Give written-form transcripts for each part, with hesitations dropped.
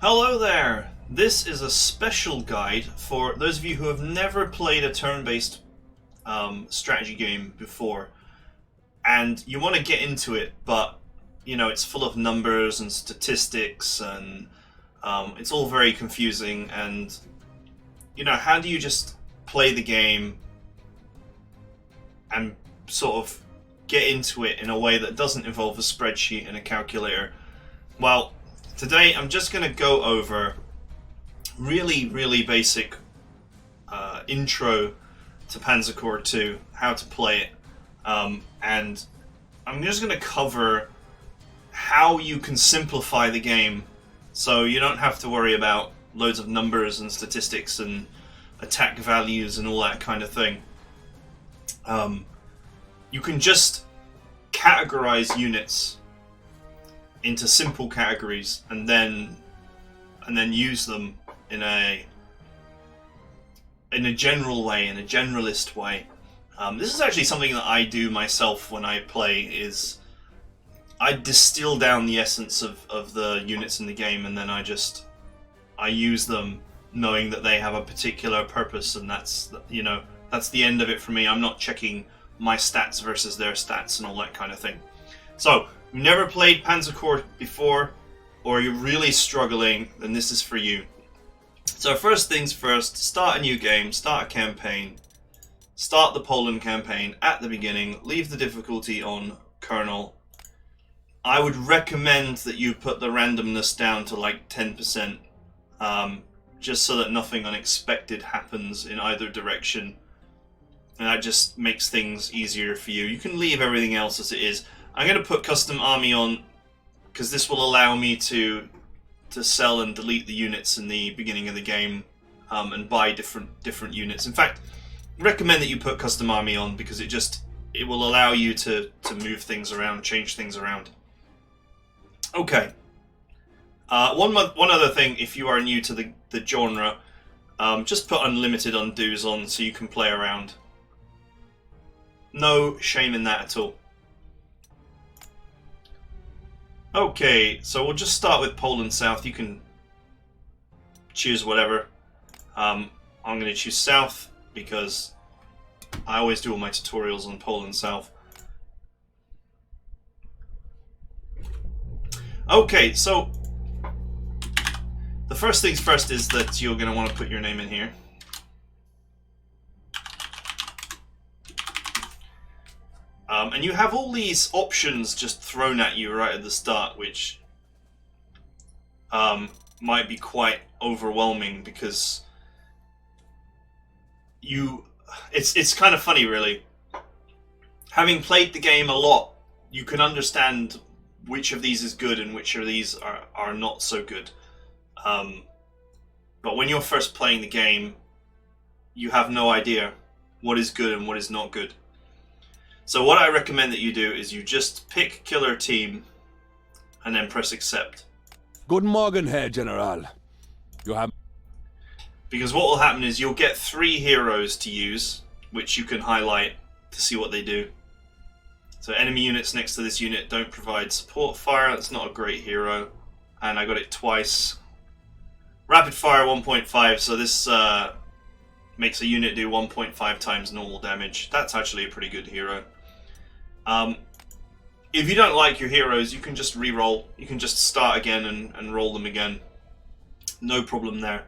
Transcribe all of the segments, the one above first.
Hello there! This is a special guide for those of you who have never played a turn-based strategy game before and you want to get into it, but you know it's full of numbers and statistics and it's all very confusing, and you know, how do you just play the game and sort of get into it in a way that doesn't involve a spreadsheet and a calculator? Well, today I'm just going to go over really basic intro to Panzer Corps 2, how to play it, and I'm just going to cover how you can simplify the game so you don't have to worry about loads of numbers and statistics and attack values and all that kind of thing. You can just categorize units into simple categories and then use them in a general way, in a generalist way. This is actually something that I do myself when I play. Is I distill down the essence of the units in the game, and then I use them knowing that they have a particular purpose, and that's, you know, that's the end of it for me. I'm not checking my stats versus their stats and all that kind of thing. So, you've never played Panzer Corps before, or you're really struggling, then this is for you. So first things first, start a new game, start a campaign, start the Poland campaign at the beginning, leave the difficulty on Colonel. I would recommend that you put the randomness down to like 10%, just so that nothing unexpected happens in either direction, and that just makes things easier for you. You can leave everything else as it is. I'm going to put custom army on because this will allow me to sell and delete the units in the beginning of the game, and buy different units. In fact, I recommend that you put custom army on because it will allow you to move things around, change things around. Okay. One other thing, if you are new to the genre, just put unlimited undos on so you can play around. No shame in that at all. Okay, so we'll just start with Poland South. You can choose whatever. I'm going to choose South because I always do all my tutorials on Poland South. Okay, so the first things first is that you're going to want to put your name in here. And you have all these options just thrown at you right at the start, which might be quite overwhelming because it's kind of funny, really. Having played the game a lot, you can understand which of these is good and which of these are not so good. But when you're first playing the game, you have no idea what is good and what is not good. So what I recommend that you do is you just pick Killer Team and then press Accept. Guten Morgen, Herr General. You have... Because what will happen is you'll get 3 heroes to use, which you can highlight to see what they do. So enemy units next to this unit don't provide support fire. That's not a great hero. And I got it twice. Rapid fire 1.5, so this makes a unit do 1.5 times normal damage. That's actually a pretty good hero. If you don't like your heroes, you can just re-roll. You can just start again and roll them again. No problem there.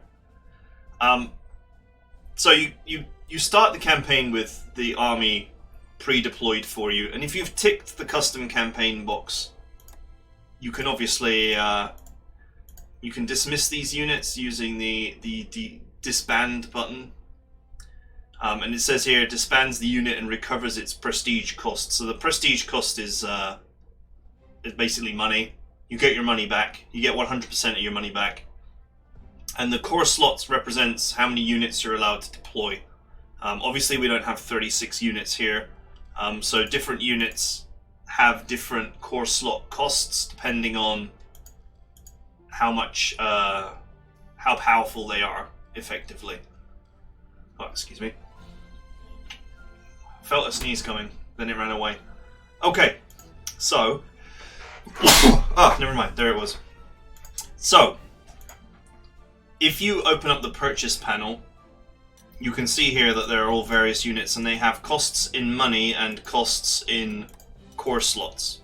So you start the campaign with the army pre-deployed for you, and if you've ticked the custom campaign box, you can obviously you can dismiss these units using the disband button. And it says here, disbands the unit and recovers its prestige cost. So the prestige cost is basically money. You get your money back. You get 100% of your money back. And the core slots represents how many units you're allowed to deploy. Obviously we don't have 36 units here. So different units have different core slot costs depending on how much, how powerful they are, effectively. Oh, excuse me. Felt a sneeze coming, then it ran away. Okay, so... ah, never mind, there it was. So, if you open up the purchase panel, you can see here that there are all various units, and they have costs in money and costs in core slots.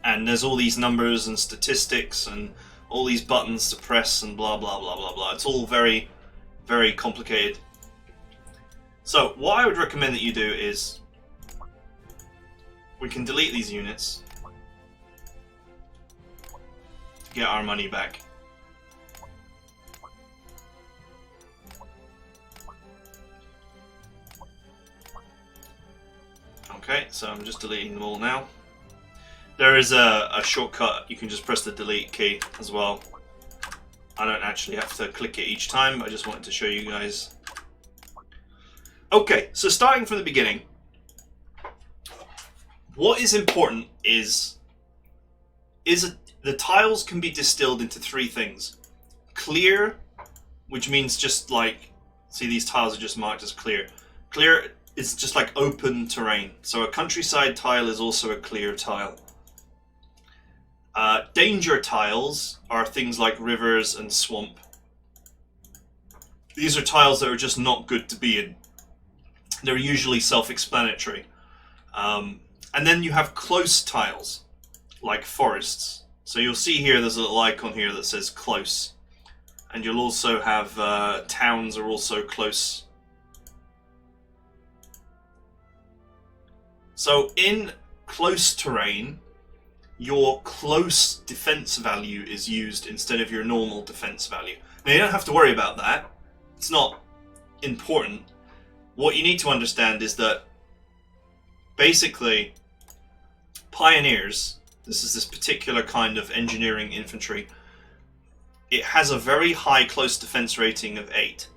And there's all these numbers and statistics and all these buttons to press and blah blah blah blah blah. It's all very, very complicated. So what I would recommend that you do is, we can delete these units to get our money back. Okay, so I'm just deleting them all now. There is a shortcut, you can just press the delete key as well. I don't actually have to click it each time, I just wanted to show you guys. Okay, so starting from the beginning, what is important is the tiles can be distilled into three things. Clear, which means just like, see these tiles are just marked as clear. Clear is just like open terrain, so a countryside tile is also a clear tile. Danger tiles are things like rivers and swamp. These are tiles that are just not good to be in. They're usually self-explanatory. And then you have close tiles, like forests. So you'll see here there's a little icon here that says close. And you'll also have towns are also close. So in close terrain, your close defense value is used instead of your normal defense value. Now you don't have to worry about that. It's not important. What you need to understand is that basically pioneers, this is this particular kind of engineering infantry, it has a very high close defense rating of 8.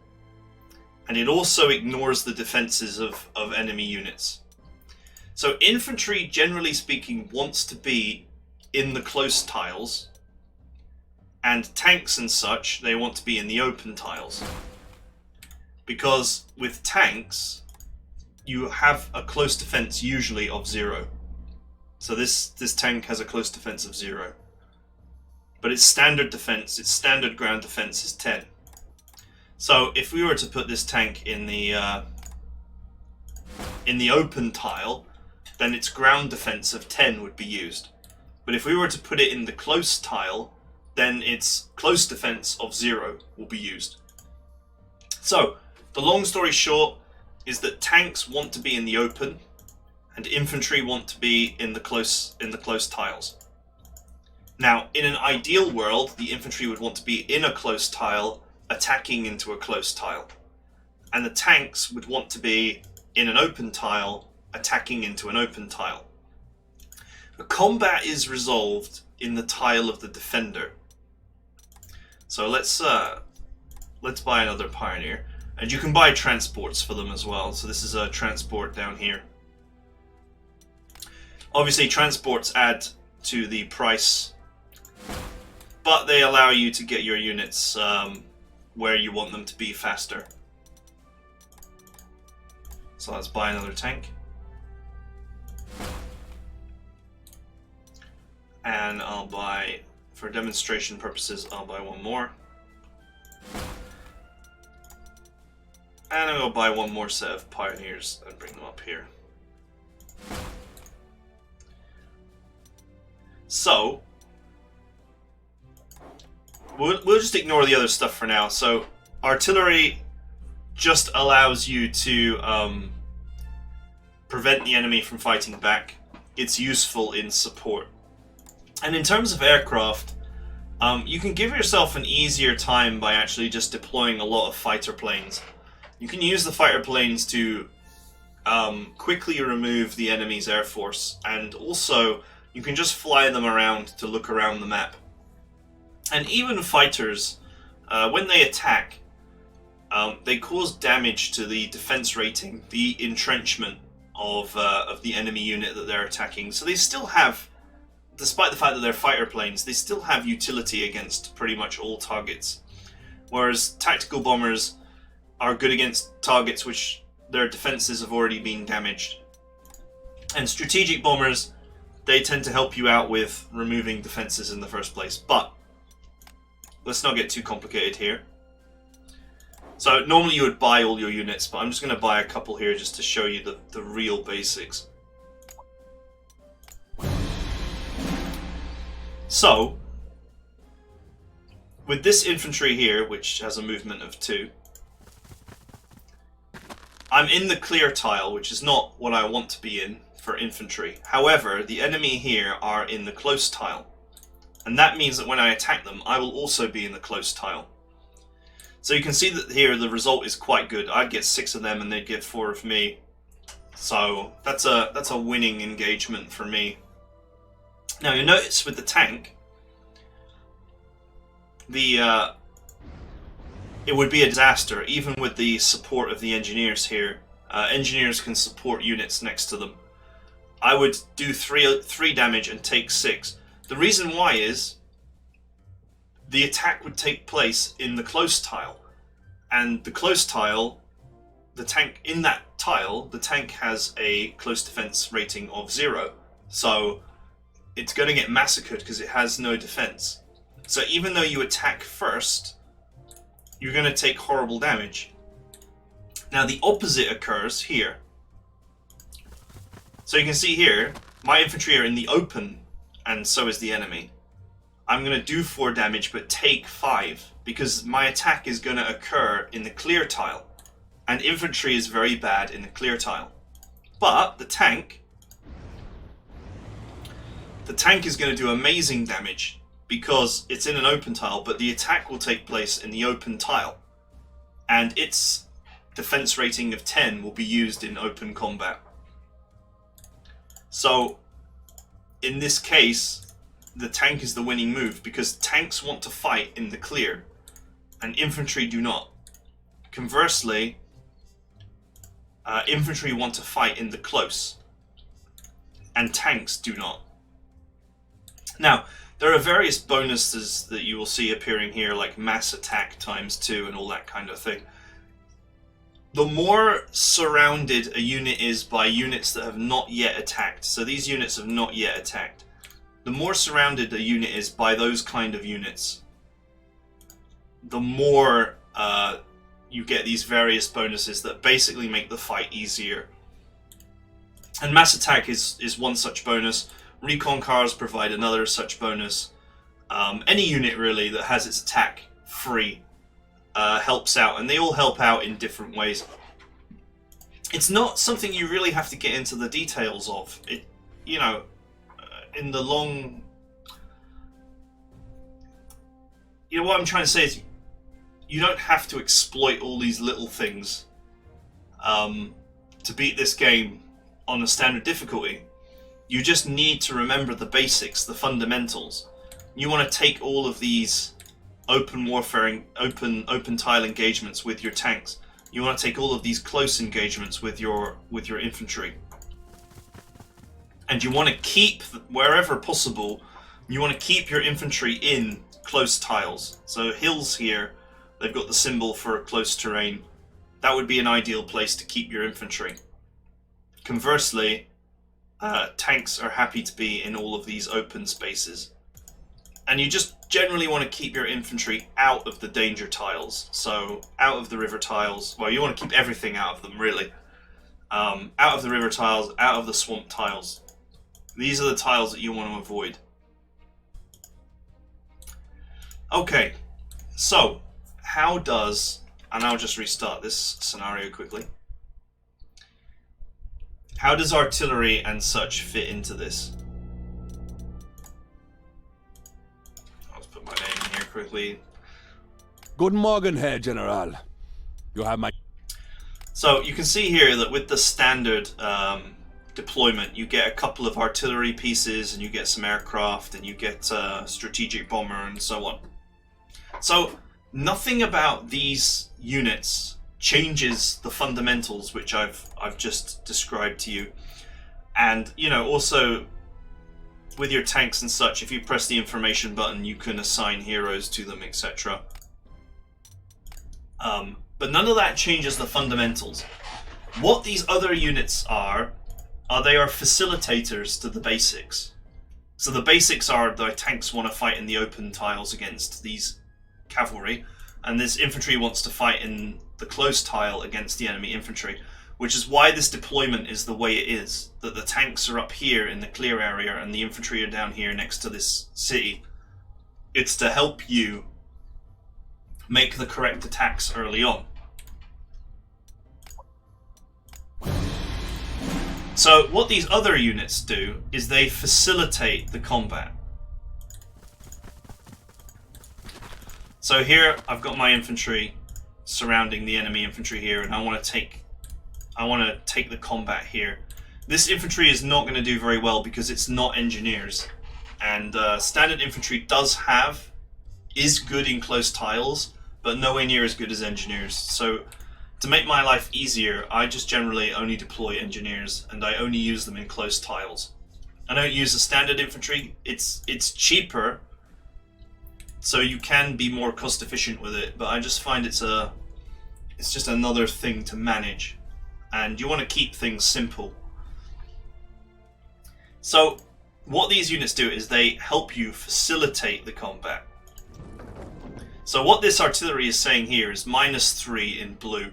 And it also ignores the defenses of enemy units. So infantry, generally speaking, wants to be in the close tiles, and tanks and such, they want to be in the open tiles. Because with tanks, you have a close defense usually of 0. So this tank has a close defense of 0. But its standard defense, its standard ground defense is 10. So if we were to put this tank in the open tile, then its ground defense of 10 would be used. But if we were to put it in the close tile, then its close defense of 0 will be used. So, the long story short is that tanks want to be in the open, and infantry want to be in the close tiles. Now, in an ideal world, the infantry would want to be in a close tile, attacking into a close tile. And the tanks would want to be in an open tile, attacking into an open tile. The combat is resolved in the tile of the defender. So let's buy another pioneer, and you can buy transports for them as well. So this is a transport down here. Obviously, transports add to the price, but they allow you to get your units where you want them to be faster. So let's buy another tank. And I'll buy, for demonstration purposes, I'll buy one more. And I'll buy one more set of pioneers and bring them up here. So, we'll just ignore the other stuff for now. So, artillery just allows you to prevent the enemy from fighting back. It's useful in support. And in terms of aircraft, you can give yourself an easier time by actually just deploying a lot of fighter planes. You can use the fighter planes to quickly remove the enemy's air force, and also you can just fly them around to look around the map. And even fighters, when they attack, they cause damage to the defense rating, the entrenchment of the enemy unit that they're attacking. So they still have, despite the fact that they're fighter planes, they still have utility against pretty much all targets. Whereas tactical bombers are good against targets which their defenses have already been damaged. And strategic bombers, they tend to help you out with removing defenses in the first place. But let's not get too complicated here. So normally you would buy all your units, but I'm just going to buy a couple here just to show you the real basics. So, with this infantry here, which has a movement of 2, I'm in the clear tile, which is not what I want to be in for infantry. However, the enemy here are in the close tile. And that means that when I attack them, I will also be in the close tile. So you can see that here the result is quite good. I'd get 6 of them and they'd get 4 of me. So that's a winning engagement for me. Now you'll notice with the tank, it would be a disaster even with the support of the engineers here. Engineers can support units next to them. I would do 3 damage and take 6. The reason why is the attack would take place in the close tile, and the close tile, the tank in that tile, the tank has a close defense rating of 0, so it's going to get massacred because it has no defense. So even though you attack first, you're going to take horrible damage. Now the opposite occurs here. So you can see here, my infantry are in the open, and so is the enemy. I'm going to do 4 damage but take 5 because my attack is going to occur in the clear tile, and infantry is very bad in the clear tile. But the tank is going to do amazing damage because it's in an open tile, but the attack will take place in the open tile, and its defense rating of 10 will be used in open combat. So in this case, the tank is the winning move because tanks want to fight in the clear and infantry do not. Conversely, infantry want to fight in the close and tanks do not. Now, there are various bonuses that you will see appearing here, like mass attack ×2 and all that kind of thing. The more surrounded a unit is by units that have not yet attacked, so these units have not yet attacked, the more surrounded a unit is by those kind of units, the more you get these various bonuses that basically make the fight easier. And mass attack is one such bonus. Recon cars provide another such bonus. Any unit really that has its attack free helps out, and they all help out in different ways. It's not something you really have to get into the details of. It, you know, in the long... You know, what I'm trying to say is you don't have to exploit all these little things to beat this game on a standard difficulty. You just need to remember the basics, the fundamentals. You want to take all of these open warfare, open tile engagements with your tanks. You want to take all of these close engagements with your infantry. And you want to keep, wherever possible, you want to keep your infantry in close tiles. So hills here, they've got the symbol for close terrain. That would be an ideal place to keep your infantry. Conversely, tanks are happy to be in all of these open spaces. And you just generally want to keep your infantry out of the danger tiles. So out of the river tiles. Well, you want to keep everything out of them, really. Out of the river tiles, out of the swamp tiles. These are the tiles that you want to avoid. Okay, so how does, and I'll just restart this scenario quickly. How does artillery and such fit into this? I'll just put my name in here quickly. Guten Morgen, Herr General. You have my... So you can see here that with the standard deployment, you get a couple of artillery pieces, and you get some aircraft, and you get strategic bomber, and so on. So nothing about these units changes the fundamentals which I've just described to you. And you know, also with your tanks and such, if you press the information button, you can assign heroes to them, etc. But none of that changes the fundamentals. What these other units are they are facilitators to the basics. So the basics are the tanks want to fight in the open tiles against these cavalry, and this infantry wants to fight in the close tile against the enemy infantry, which is why this deployment is the way it is, that the tanks are up here in the clear area and the infantry are down here next to this city. It's to help you make the correct attacks early on. So what these other units do is they facilitate the combat. So here I've got my infantry surrounding the enemy infantry here, and I want to take the combat here. This infantry is not going to do very well because it's not engineers, and standard infantry is good in close tiles, but nowhere near as good as engineers. So to make my life easier, I just generally only deploy engineers, and I only use them in close tiles. I don't use the standard infantry. It's cheaper, so you can be more cost efficient with it, but I just find it's just another thing to manage, and you want to keep things simple. So what these units do is they help you facilitate the combat. So what this artillery is saying here is -3 in blue.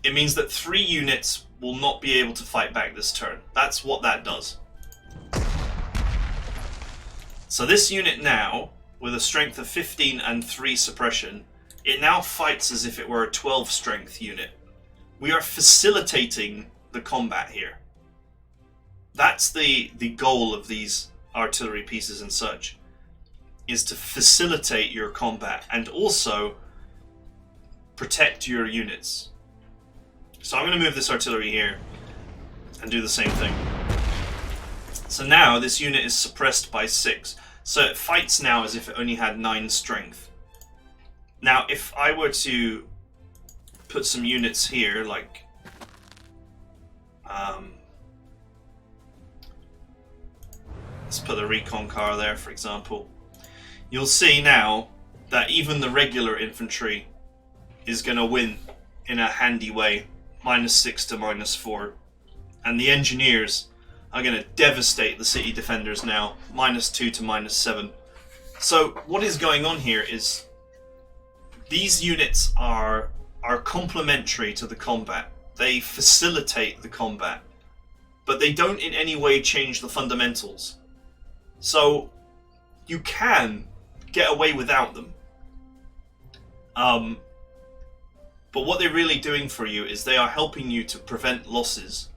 It means that 3 units will not be able to fight back this turn. That's what that does. So this unit now, with a strength of 15 and 3 suppression, it now fights as if it were a 12 strength unit. We are facilitating the combat here. That's the goal of these artillery pieces and such, is to facilitate your combat and also protect your units. So I'm going to move this artillery here and do the same thing. So now this unit is suppressed by 6. So it fights now as if it only had 9 strength. Now if I were to put some units here, like let's put the recon car there, for example, you'll see now that even the regular infantry is going to win in a handy way. -6 to -4, and the engineers are going to devastate the city defenders now, -2 to -7. So what is going on here is these units are complementary to the combat. They facilitate the combat, but they don't in any way change the fundamentals. So you can get away without them. But what they're really doing for you is they are helping you to prevent losses.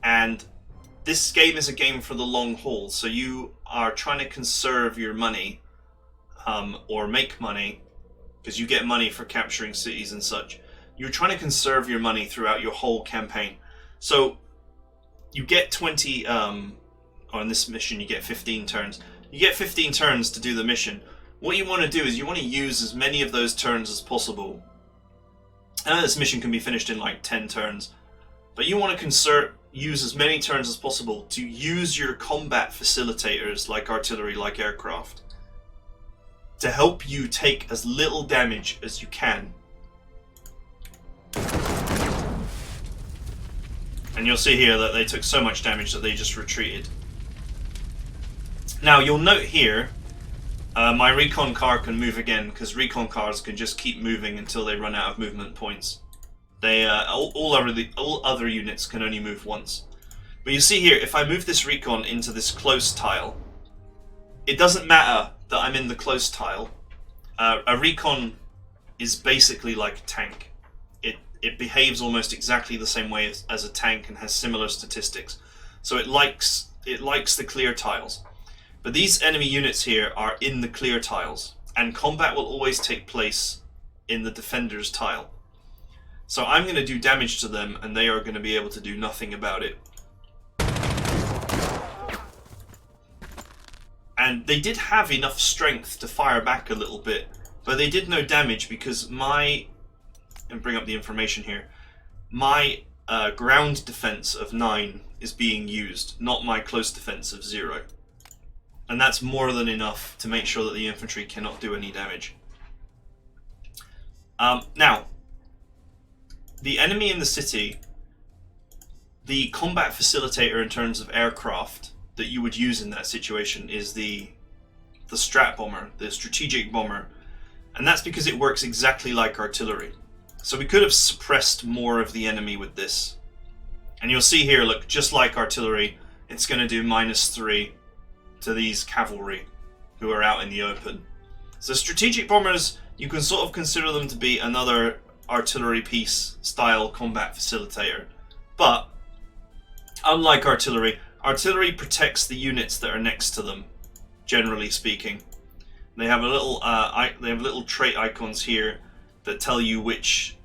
And this game is a game for the long haul, so you are trying to conserve your money, or make money, because you get money for capturing cities and such. You're trying to conserve your money throughout your whole campaign. So you get 20, or in this mission you get 15 turns. You get 15 turns to do the mission. What you want to do is you want to use as many of those turns as possible. I know this mission can be finished in like 10 turns, but you want to use as many turns as possible to use your combat facilitators, like artillery, like aircraft, to help you take as little damage as you can. And you'll see here that they took so much damage that they just retreated. Now you'll note here, my recon car can move again, because recon cars can just keep moving until they run out of movement points. They all other units can only move once. But you see here, if I move this recon into this close tile, it doesn't matter that I'm in the close tile. A recon is basically like a tank. It behaves almost exactly the same way as a tank and has similar statistics. So it likes the clear tiles. But these enemy units here are in the clear tiles, and combat will always take place in the defender's tile. So I'm going to do damage to them, and they are going to be able to do nothing about it. And they did have enough strength to fire back a little bit, but they did no damage because and bring up the information here, my ground defense of 9 is being used, not my close defense of 0. And that's more than enough to make sure that the infantry cannot do any damage. Now, the enemy in the city, the combat facilitator in terms of aircraft that you would use in that situation is the strat bomber, the strategic bomber. And that's because it works exactly like artillery. So we could have suppressed more of the enemy with this. And you'll see here, look, just like artillery, it's going to do -3 to these cavalry who are out in the open. So strategic bombers, you can sort of consider them to be another artillery piece style combat facilitator. But unlike artillery, artillery protects the units that are next to them, generally speaking. They have little trait icons here that tell you which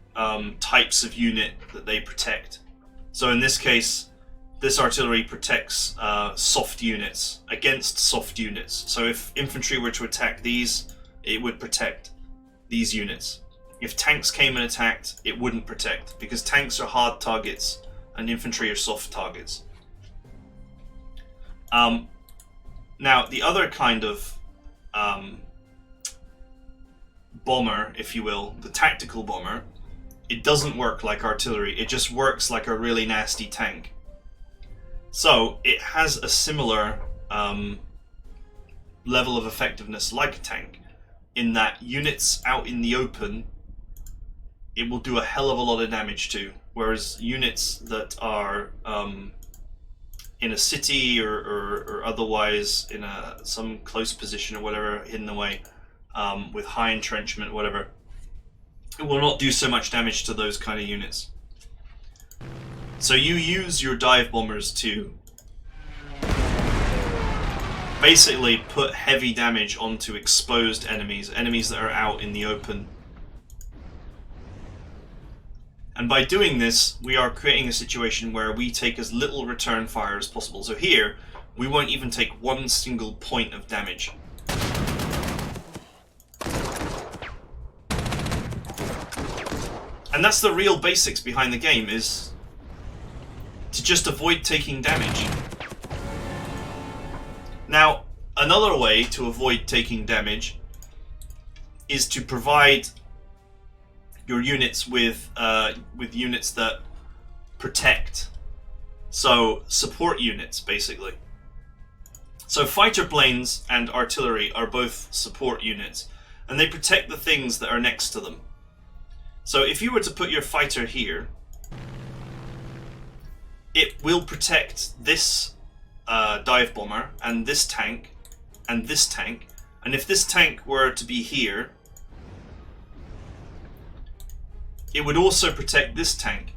types of unit that they protect. So in this case, this artillery protects soft units against soft units. So if infantry were to attack these, it would protect these units. If tanks came and attacked, it wouldn't protect, because tanks are hard targets and infantry are soft targets. Now, the other kind of bomber, if you will, the tactical bomber, it doesn't work like artillery. It just works like a really nasty tank. So it has a similar level of effectiveness like a tank, in that units out in the open, it will do a hell of a lot of damage to, whereas units that are in a city or otherwise in some close position or whatever, hidden away, with high entrenchment, whatever, it will not do so much damage to those kind of units. So you use your dive bombers to basically put heavy damage onto exposed enemies that are out in the open. And by doing this, we are creating a situation where we take as little return fire as possible. So here, we won't even take one single point of damage. And that's the real basics behind the game, is to just avoid taking damage. Now, another way to avoid taking damage is to provide your units with units that protect. So support units, basically. So fighter planes and artillery are both support units, and they protect the things that are next to them. So if you were to put your fighter here, it will protect this dive bomber and this tank and this tank. And if this tank were to be here, it would also protect this tank.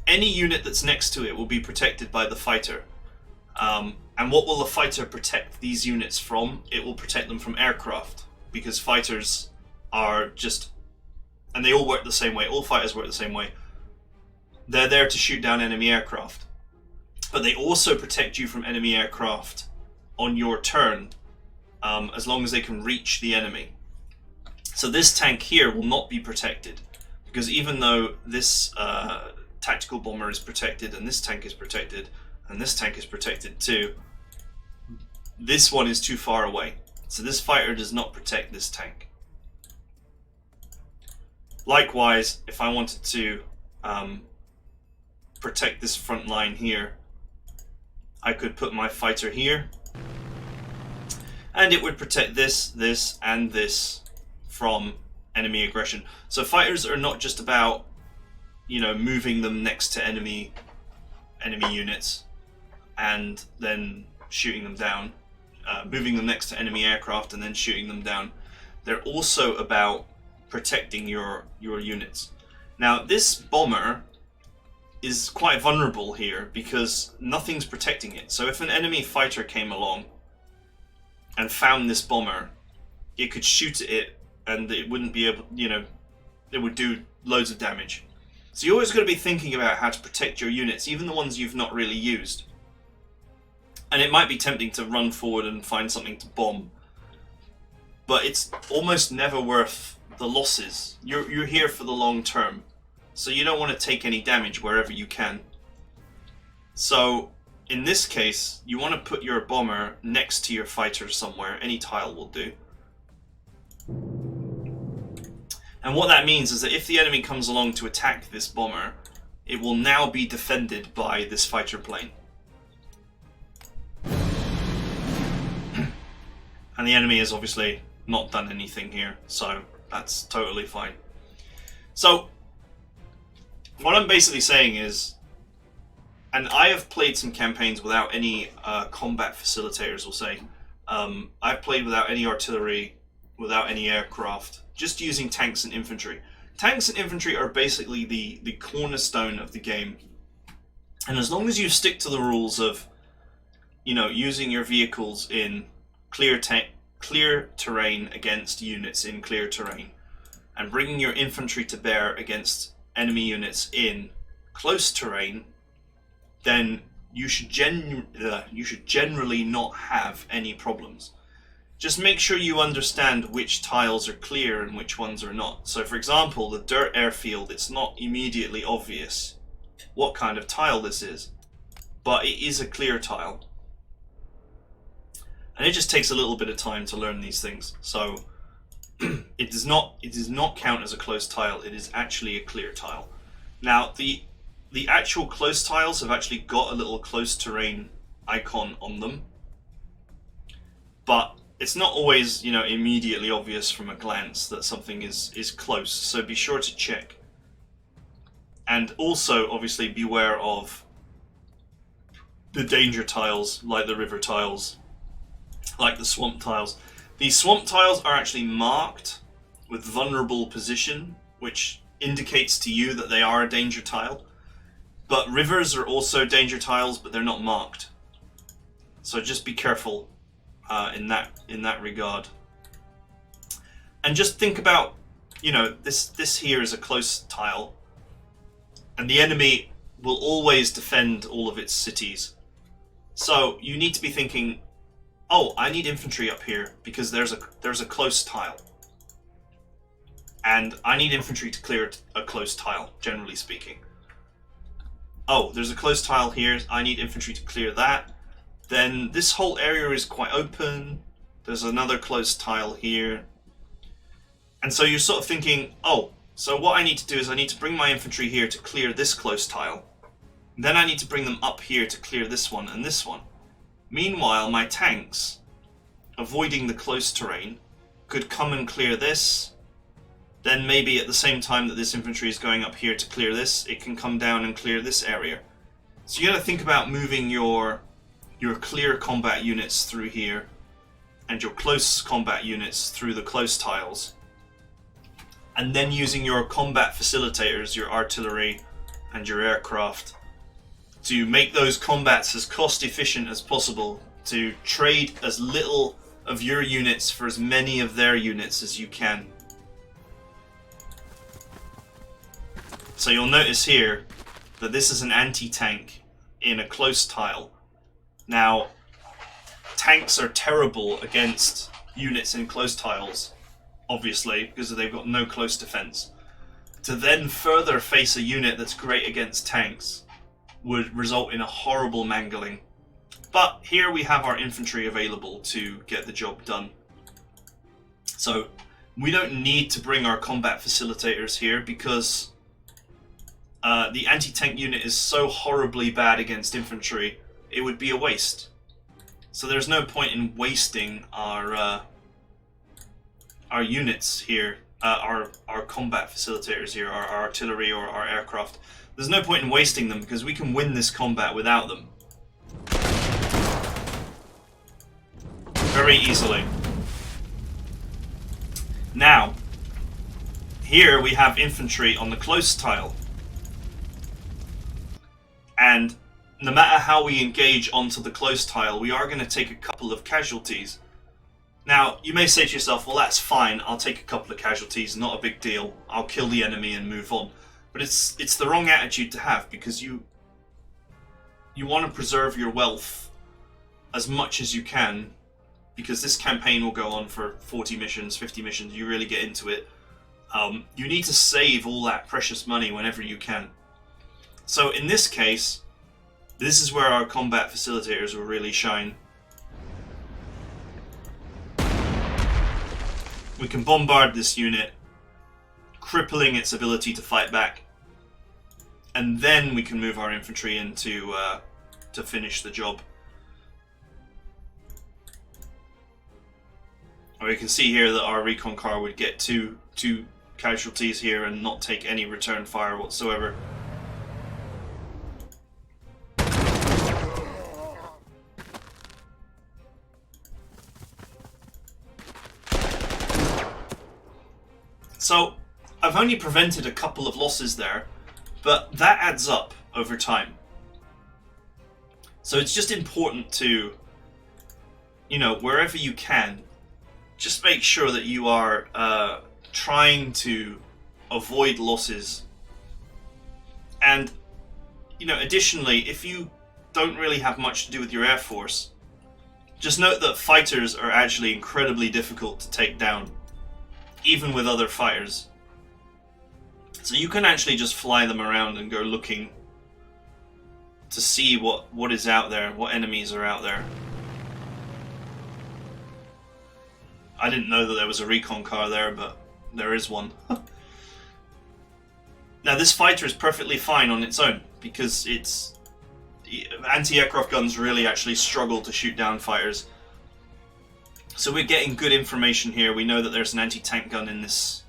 Any unit that's next to it will be protected by the fighter. And what will the fighter protect these units from? It will protect them from aircraft, because fighters are just... and they all work the same way. All fighters work the same way. They're there to shoot down enemy aircraft. But they also protect you from enemy aircraft on your turn, as long as they can reach the enemy. So this tank here will not be protected, because even though this tactical bomber is protected, and this tank is protected, and this tank is protected too, this one is too far away. So this fighter does not protect this tank. Likewise, if I wanted to protect this front line here, I could put my fighter here, and it would protect this, this, and this from enemy aggression. So fighters are not just about, you know, moving them next to enemy units and then shooting them down, moving them next to enemy aircraft and then shooting them down. They're also about protecting your units. Now this bomber is quite vulnerable here because nothing's protecting it. So if an enemy fighter came along and found this bomber, it could shoot at it and it wouldn't be able, you know, it would do loads of damage. So you're always going to be thinking about how to protect your units, even the ones you've not really used. And it might be tempting to run forward and find something to bomb, but it's almost never worth the losses. You're here for the long term, so you don't want to take any damage wherever you can. So in this case, you want to put your bomber next to your fighter somewhere. Any tile will do. And what that means is that if the enemy comes along to attack this bomber, it will now be defended by this fighter plane. And the enemy has obviously not done anything here, so That's totally fine. So, what I'm basically saying is, and I have played some campaigns without any combat facilitators, we'll say. I've played without any artillery, without any aircraft, just using tanks and infantry. Tanks and infantry are basically the cornerstone of the game. And as long as you stick to the rules of, you know, using your vehicles in clear terrain against units in clear terrain, and bringing your infantry to bear against enemy units in close terrain, then you should generally not have any problems. Just make sure you understand which tiles are clear and which ones are not. So for example, the dirt airfield, it's not immediately obvious what kind of tile this is, but it is a clear tile. And it just takes a little bit of time to learn these things. So it does not count as a close tile, it is actually a clear tile. Now the actual close tiles have actually got a little close terrain icon on them, but it's not always, you know, immediately obvious from a glance that something is close, so be sure to check. And also obviously beware of the danger tiles, like the river tiles, like the swamp tiles. These swamp tiles are actually marked with vulnerable position, which indicates to you that they are a danger tile. But rivers are also danger tiles, but they're not marked. So just be careful in that regard. And just think about, you know, this here is a close tile, and the enemy will always defend all of its cities. So you need to be thinking, oh, I need infantry up here because there's a close tile, and I need infantry to clear a close tile, generally speaking. Oh, there's a close tile here, I need infantry to clear that. Then this whole area is quite open, there's another close tile here. And so you're sort of thinking, oh, so what I need to do is I need to bring my infantry here to clear this close tile. Then I need to bring them up here to clear this one and this one. Meanwhile, my tanks, avoiding the close terrain, could come and clear this. Then maybe at the same time that this infantry is going up here to clear this, it can come down and clear this area. So you got to think about moving your clear combat units through here, and your close combat units through the close tiles. And then using your combat facilitators, your artillery and your aircraft, to make those combats as cost efficient as possible, to trade as little of your units for as many of their units as you can. So you'll notice here that this is an anti-tank in a close tile. Now, tanks are terrible against units in close tiles, obviously, because they've got no close defense. To then further face a unit that's great against tanks would result in a horrible mangling. But here we have our infantry available to get the job done. So we don't need to bring our combat facilitators here because the anti-tank unit is so horribly bad against infantry, it would be a waste. So there's no point in wasting our units here, our combat facilitators here, our artillery or our aircraft. There's no point in wasting them because we can win this combat without them very easily. Now, here we have infantry on the close tile. And no matter how we engage onto the close tile, we are going to take a couple of casualties. Now, you may say to yourself, well, that's fine, I'll take a couple of casualties, not a big deal, I'll kill the enemy and move on. But it's the wrong attitude to have, because you want to preserve your wealth as much as you can, because this campaign will go on for 40 missions, 50 missions, you really get into it. You need to save all that precious money whenever you can. So in this case, this is where our combat facilitators will really shine. We can bombard this unit, crippling its ability to fight back, and then we can move our infantry in to finish the job. And we can see here that our recon car would get two 2 casualties here and not take any return fire whatsoever. So, I've only prevented a couple of losses there, but that adds up over time. So it's just important to, you know, wherever you can, just make sure that you are trying to avoid losses. And, you know, additionally, if you don't really have much to do with your Air Force, just note that fighters are actually incredibly difficult to take down, even with other fighters. So you can actually just fly them around and go looking to see what is out there, what enemies are out there. I didn't know that there was a recon car there, but there is one. Now this fighter is perfectly fine on its own, because it's anti-aircraft guns really actually struggle to shoot down fighters. So we're getting good information here. We know that there's an anti-tank gun in this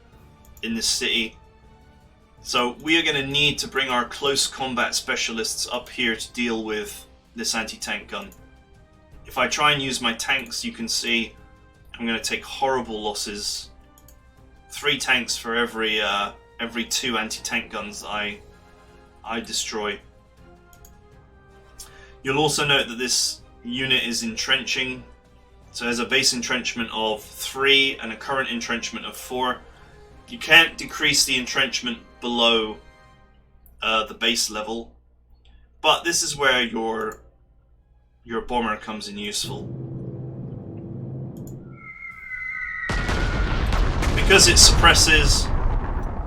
city. So we are going to need to bring our close combat specialists up here to deal with this anti-tank gun. If I try and use my tanks, you can see I'm going to take horrible losses. 3 tanks for every 2 anti-tank guns I destroy. You'll also note that this unit is entrenching. So there's a base entrenchment of 3 and a current entrenchment of 4. You can't decrease the entrenchment below the base level, but this is where your bomber comes in useful. Because it suppresses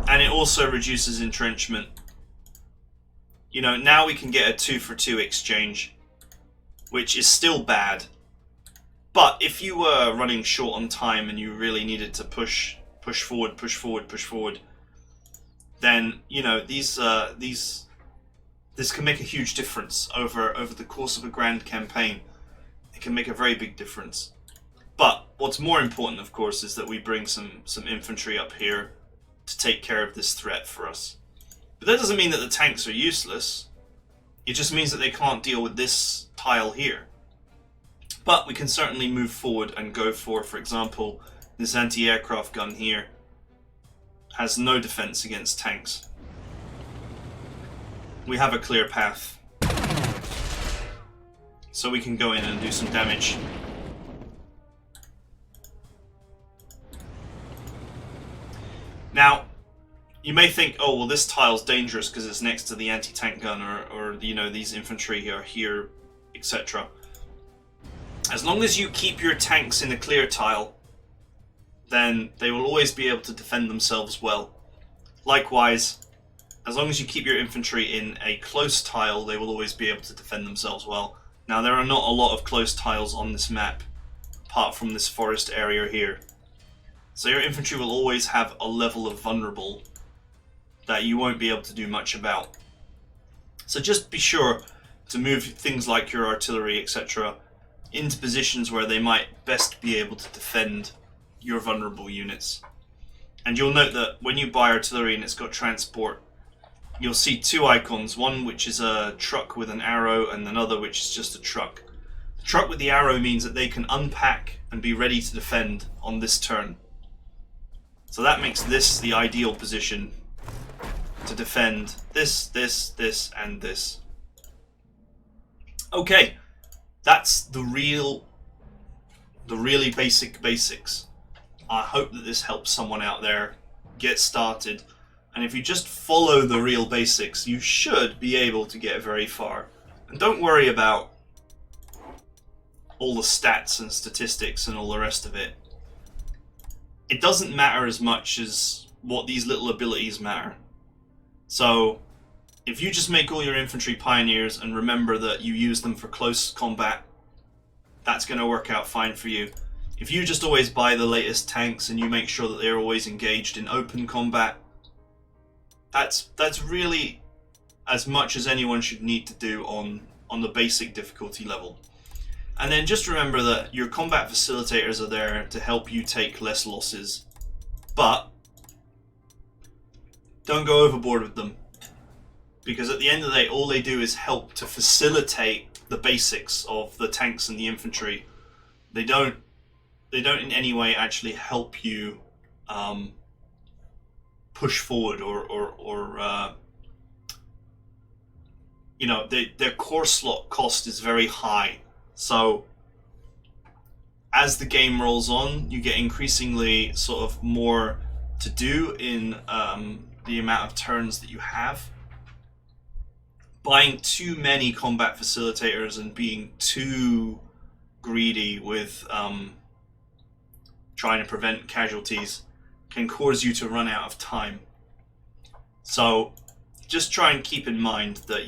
and it also reduces entrenchment, you know, now we can get a 2-for-2 exchange, which is still bad. But if you were running short on time and you really needed to push forward, then, you know, this can make a huge difference over the course of a grand campaign. It can make a very big difference. But what's more important, of course, is that we bring some infantry up here to take care of this threat for us. But that doesn't mean that the tanks are useless. It just means that they can't deal with this tile here. But we can certainly move forward and go for example, this anti-aircraft gun here has no defense against tanks. We have a clear path, so we can go in and do some damage. Now, you may think, oh well, this tile's dangerous because it's next to the anti-tank gun, or you know, these infantry are here, etc. As long as you keep your tanks in a clear tile, then they will always be able to defend themselves well. Likewise, as long as you keep your infantry in a close tile, they will always be able to defend themselves well. Now, there are not a lot of close tiles on this map, apart from this forest area here. So your infantry will always have a level of vulnerable that you won't be able to do much about. So just be sure to move things like your artillery, etc., into positions where they might best be able to defend your vulnerable units. And you'll note that when you buy artillery and it's got transport, you'll see 2 icons, one which is a truck with an arrow and another which is just a truck. The truck with the arrow means that they can unpack and be ready to defend on this turn. So that makes this the ideal position to defend this, and this. Okay, that's the really basic basics. I hope that this helps someone out there get started. And if you just follow the real basics, you should be able to get very far. And don't worry about all the stats and statistics and all the rest of it. It doesn't matter as much as what these little abilities matter. So, if you just make all your infantry pioneers and remember that you use them for close combat, that's going to work out fine for you. If you just always buy the latest tanks and you make sure that they're always engaged in open combat, that's really as much as anyone should need to do on the basic difficulty level. And then just remember that your combat facilitators are there to help you take less losses. But don't go overboard with them. Because at the end of the day, all they do is help to facilitate the basics of the tanks and the infantry. They don't in any way actually help you push forward or you know, their core slot cost is very high. So as the game rolls on, you get increasingly sort of more to do in the amount of turns that you have. Buying too many combat facilitators and being too greedy with trying to prevent casualties can cause you to run out of time. So just try and keep in mind that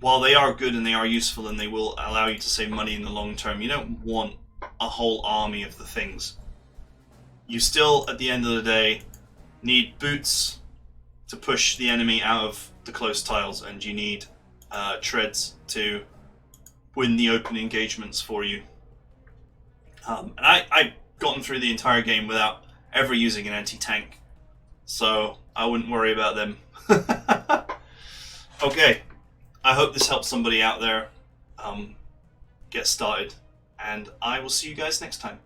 while they are good and they are useful and they will allow you to save money in the long term, you don't want a whole army of the things. You still, at the end of the day, need boots to push the enemy out of the close tiles, and you need treads to win the open engagements for you. And I've gotten through the entire game without ever using an anti-tank, so I wouldn't worry about them. Okay, I hope this helps somebody out there get started, and I will see you guys next time.